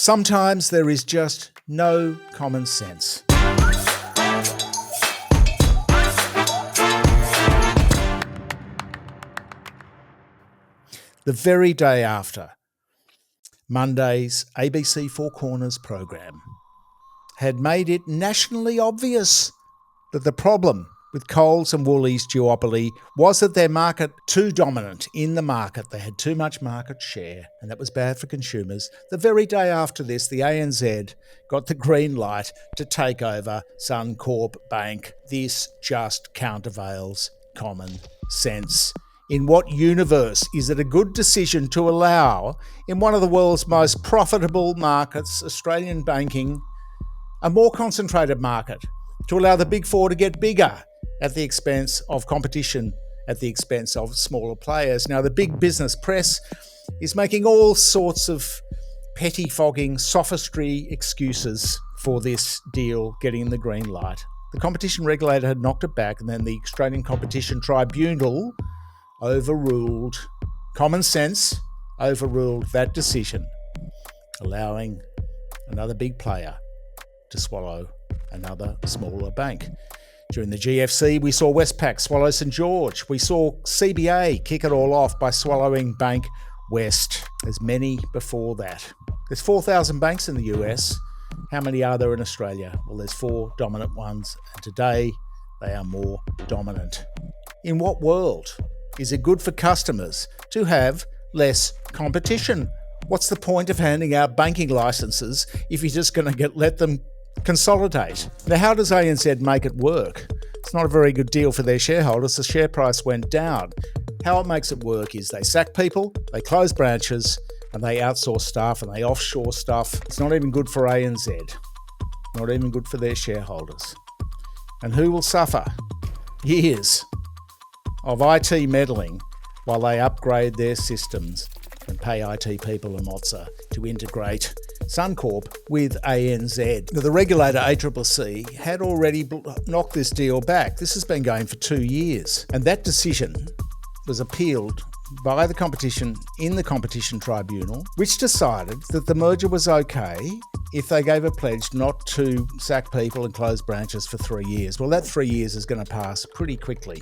Sometimes there is just no common sense. The very day after Monday's ABC Four Corners program had made it nationally obvious that the problem with Coles and Woolies' duopoly was that their market too dominant in the market. They had too much market share, and that was bad for consumers. The very day after this, the ANZ got the green light to take over Suncorp Bank. This just countervails common sense. In what universe is it a good decision to allow, in one of the world's most profitable markets, Australian banking, a more concentrated market, to allow the big four to get bigger at the expense of competition, at the expense of smaller players? Now, the big business press is making all sorts of pettifogging, sophistry excuses for this deal getting the green light. The competition regulator had knocked it back, and then the Australian Competition Tribunal overruled common sense, overruled that decision, allowing another big player to swallow another smaller bank. During the GFC, we saw Westpac swallow St George. We saw CBA kick it all off by swallowing Bank West. There's many before that. There's 4,000 banks in the US. How many are there in Australia? Well, there's 4 dominant ones, and today they are more dominant. In what world is it good for customers to have less competition? What's the point of handing out banking licenses if you're just going to let them consolidate? Now, how does ANZ make it work? It's not a very good deal for their shareholders. The share price went down. How it makes it work is they sack people, they close branches, and they outsource staff and they offshore stuff. It's not even good for ANZ. Not even good for their shareholders. And who will suffer? Years of IT meddling while they upgrade their systems and pay IT people and Mozza to integrate Suncorp with ANZ. Now, the regulator, ACCC, had already knocked this deal back. This has been going for 2 years. And that decision was appealed by the competition in the Competition Tribunal, which decided that the merger was okay if they gave a pledge not to sack people and close branches for 3 years. Well, that 3 years is going to pass pretty quickly.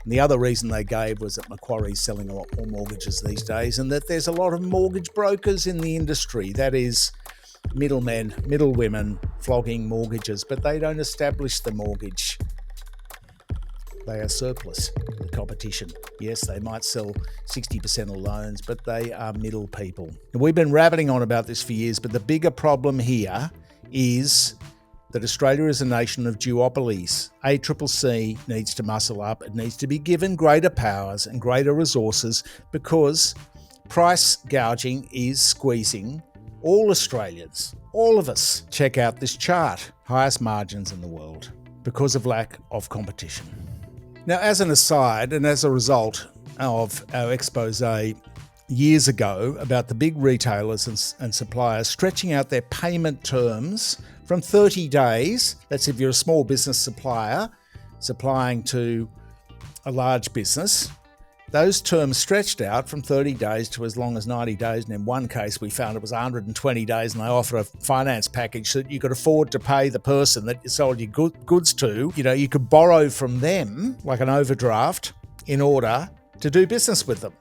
And the other reason they gave was that Macquarie's selling a lot more mortgages these days, and that there's a lot of mortgage brokers in the industry. That is, middlemen, middlewomen flogging mortgages, but they don't establish the mortgage. They are surplus to competition. Yes, they might sell 60% of loans, but they are middle people. And we've been rabbiting on about this for years, but the bigger problem here is that Australia is a nation of duopolies. ACCC needs to muscle up. It needs to be given greater powers and greater resources, because price gouging is squeezing all Australians, all of us. Check out this chart. Highest margins in the world because of lack of competition. Now, as an aside, and as a result of our expose years ago about the big retailers and suppliers stretching out their payment terms from 30 days, that's if you're a small business supplier supplying to a large business, those terms stretched out from 30 days to as long as 90 days. And in one case, we found it was 120 days, and they offered a finance package so that you could afford to pay the person that you sold your goods to. You know, you could borrow from them, like an overdraft, in order to do business with them.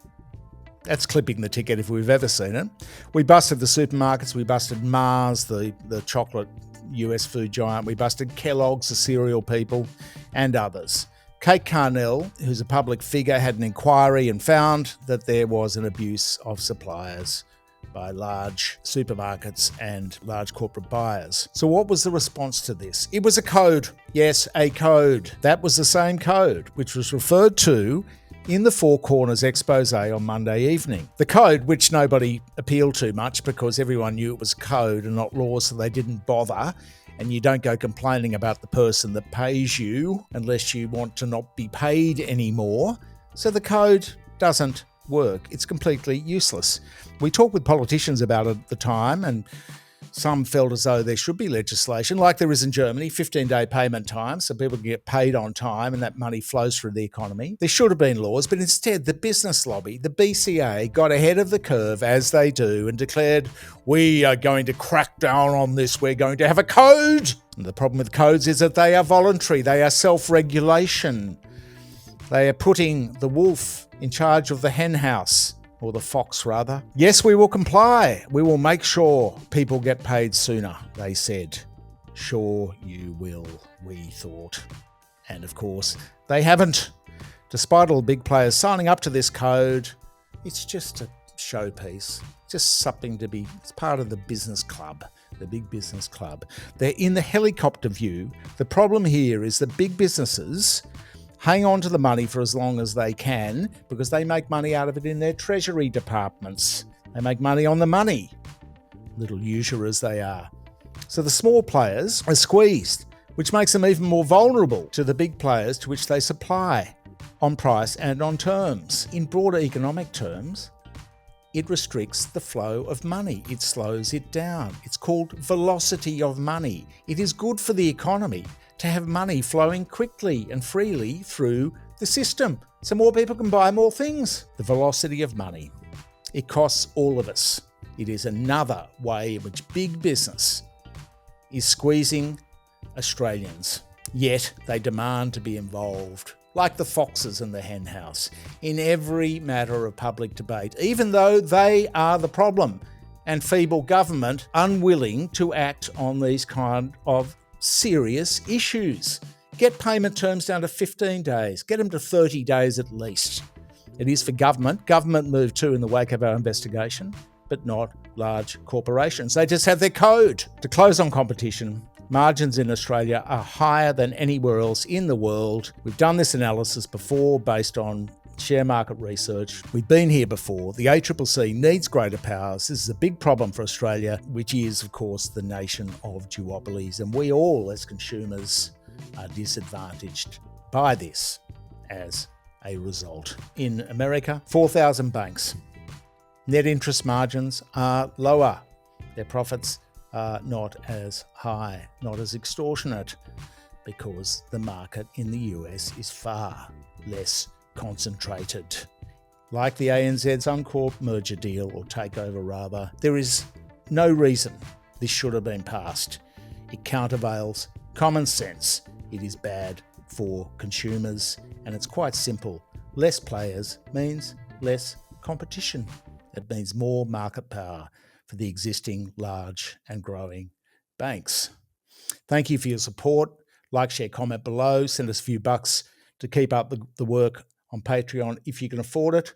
That's clipping the ticket if we've ever seen it. We busted the supermarkets. We busted Mars, the chocolate US food giant. We busted Kellogg's, the cereal people, and others. Kate Carnell, who's a public figure, had an inquiry and found that there was an abuse of suppliers by large supermarkets and large corporate buyers. So what was the response to this? It was a code. Yes, a code. That was the same code which was referred to in the Four Corners expose on Monday evening. The code, which nobody appealed to much because everyone knew it was code and not law, so they didn't bother. And you don't go complaining about the person that pays you unless you want to not be paid anymore. So the code doesn't work. It's completely useless. We talked with politicians about it at the time, and Some felt as though there should be legislation, like there is in Germany, 15-day payment time, so people can get paid on time and that money flows through the economy. There should have been laws, but instead the business lobby, the BCA, got ahead of the curve, as they do, and declared, we are going to crack down on this, we're going to have a code. And the problem with codes is that they are voluntary, they are self-regulation. They are putting the wolf in charge of the hen house. Or the fox, rather. Yes, we will comply. We will make sure people get paid sooner, they said. Sure you will, we thought. And of course, they haven't. Despite all the big players signing up to this code, it's just a showpiece. Just something to be, it's part of the business club, the big business club. They're in the helicopter view. The problem here is that big businesses hang on to the money for as long as they can because they make money out of it in their treasury departments. They make money on the money, little usurers they are. So the small players are squeezed, which makes them even more vulnerable to the big players to which they supply on price and on terms. In broader economic terms, it restricts the flow of money. It slows it down. It's called velocity of money. It is good for the economy to have money flowing quickly and freely through the system so more people can buy more things. The velocity of money. It costs all of us. It is another way in which big business is squeezing Australians. Yet they demand to be involved, like the foxes in the hen house, in every matter of public debate, even though they are the problem and feeble government unwilling to act on these kind of serious issues. Get payment terms down to 15 days. Get them to 30 days at least. It is for government. Government moved too in the wake of our investigation, but not large corporations. They just have their code. To close on competition, margins in Australia are higher than anywhere else in the world. We've done this analysis before based on share market research. We've been here before. The ACCC needs greater powers. This is a big problem for Australia, which is, of course, the nation of duopolies. And we all, as consumers, are disadvantaged by this as a result. In America, 4,000 banks. Net interest margins are lower. Their profits are not as high, not as extortionate, because the market in the US is far less concentrated. Like the ANZ Suncorp merger deal, or takeover rather, there is no reason this should have been passed. It countervails common sense. It is bad for consumers, and it's quite simple. Less players means less competition. It means more market power for the existing large and growing banks. Thank you for your support. Like, share, comment below. Send us a few bucks to keep up the work on Patreon if you can afford it.